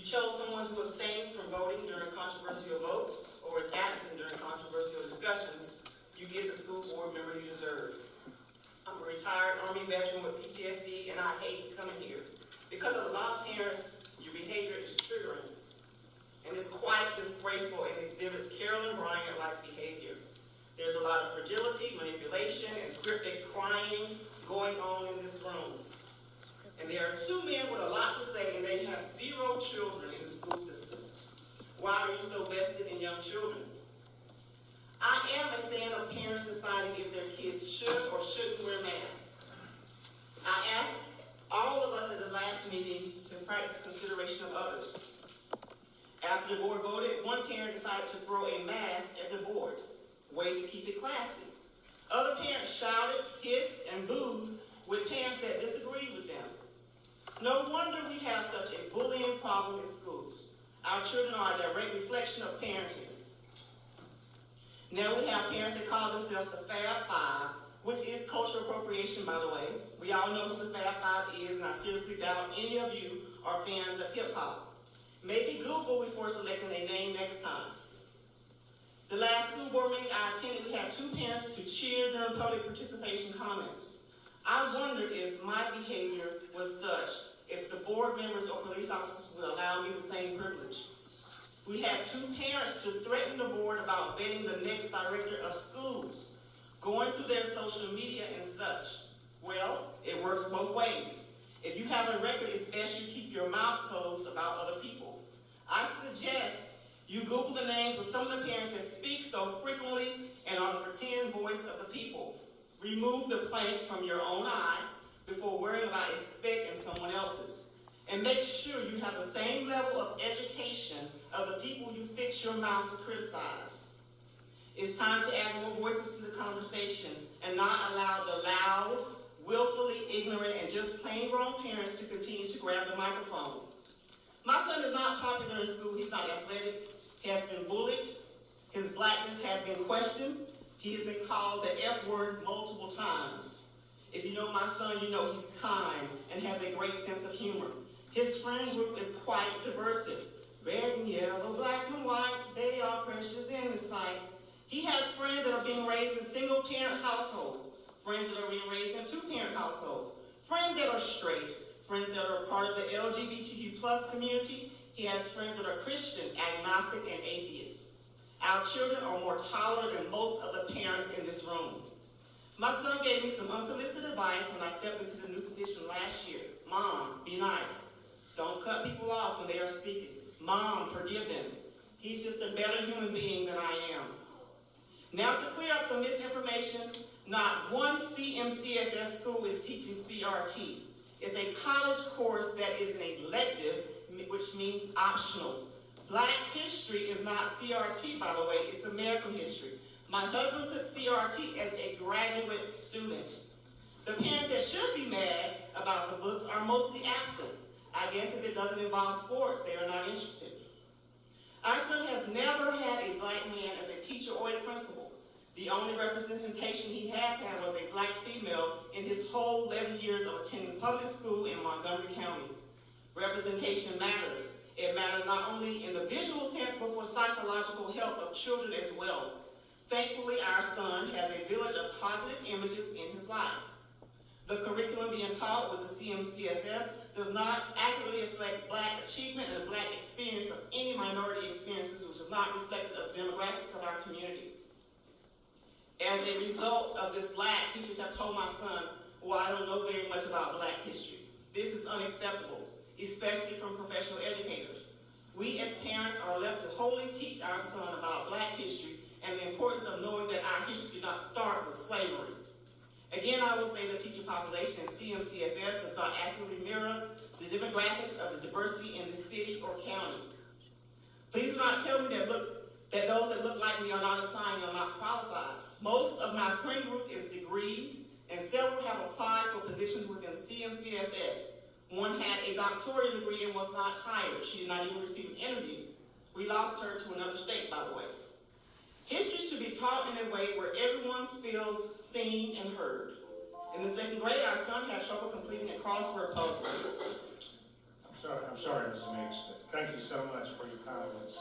chose someone who abstains from voting during controversial votes or is absent during controversial discussions, you get the school board member you deserve. I'm a retired Army veteran with PTSD, and I hate coming here. Because of a lot of parents, your behavior is triggering, and it's quite disgraceful and exhibits Carolyn Bryant-like behavior. There's a lot of fragility, manipulation, and scripted crying going on in this room. And there are two men with a lot to say, and they have 0 children in the school system. Why are you so vested in young children? I am a fan of parents deciding if their kids should or shouldn't wear masks. I asked all of us at the last meeting to practice consideration of others. After the board voted, one parent decided to throw a mask at the board. Way to keep it classy. Other parents shouted, hissed, and booed with parents that disagreed with them. No wonder we have such a bullying problem in schools. Our children are a direct reflection of parenting. Now we have parents that call themselves the Fab Five, which is cultural appropriation, by the way. We all know who the Fab Five is, and I seriously doubt any of you are fans of hip-hop. Maybe Google before selecting a name next time. The last school board meeting I attended, we had 2 parents to cheer during public participation comments. I wondered if my behavior was such, if the board members or police officers would allow me the same privilege. We had 2 parents to threaten the board about vetting the next director of schools, going through their social media and such. Well, it works both ways. If you have a record, it's best you keep your mouth closed about other people. I suggest you Google the names of some of the parents that speak so frequently and are the pretend voice of the people. Remove the plank from your own eye before worrying about a speck in someone else's. And make sure you have the same level of education of the people you fix your mouth to criticize. It's time to add more voices to the conversation and not allow the loud, willfully ignorant, and just plain wrong parents to continue to grab the microphone. My son is not popular in school. He's not athletic. He has been bullied. His blackness has been questioned. He has been called the F word multiple times. If you know my son, you know he's kind and has a great sense of humor. His friend group is quite diverse. Red and yellow, black and white, they are precious in his sight. He has friends that are being raised in single-parent household, friends that are being raised in 2-parent household, friends that are straight, friends that are part of the LGBTQ plus community. He has friends that are Christian, agnostic, and atheists. Our children are more tolerant than most of the parents in this room. My son gave me some unsolicited advice when I stepped into the new position last year. Mom, be nice. Don't cut people off when they are speaking. Mom, forgive them. He's just a better human being than I am. Now to clear up some misinformation, not one CMCSS school is teaching CRT. It's a college course that is an elective, which means optional. Black history is not CRT, by the way, it's American history. My husband took CRT as a graduate student. The parents that should be mad about the books are mostly absent. I guess if it doesn't involve sports, they are not interested. Our son has never had a black man as a teacher or a principal. The only representation he has had was a black female in his whole 11 years of attending public school in Montgomery County. Representation matters. It matters not only in the visual sense, but for psychological health of children as well. Thankfully, our son has a village of positive images in his life. The curriculum being taught with the CMCSS does not accurately reflect black achievement and black experience of any minority experiences, which is not reflective of demographics of our community. As a result of this lack, teachers have told my son, well, I don't know very much about black history. This is unacceptable, especially from professional educators. We as parents are left to wholly teach our son about black history and the importance of knowing that our history did not start with slavery. Again, I will say the teacher population in CMCSS does not accurately mirror the demographics of the diversity in the city or county. Please do not tell me that those that look like me are not applying and are not qualified. Most of my friend group is degreed, and several have applied for positions within CMCSS. One had a doctoral degree and was not hired. She did not even receive an interview. We lost her to another state, by the way. History should be taught in a way where everyone feels seen and heard. In the 2nd grade, our son had trouble completing a crossword puzzle. I'm sorry, I'm sorry, Mrs. Meeks, but thank you so much for your comments.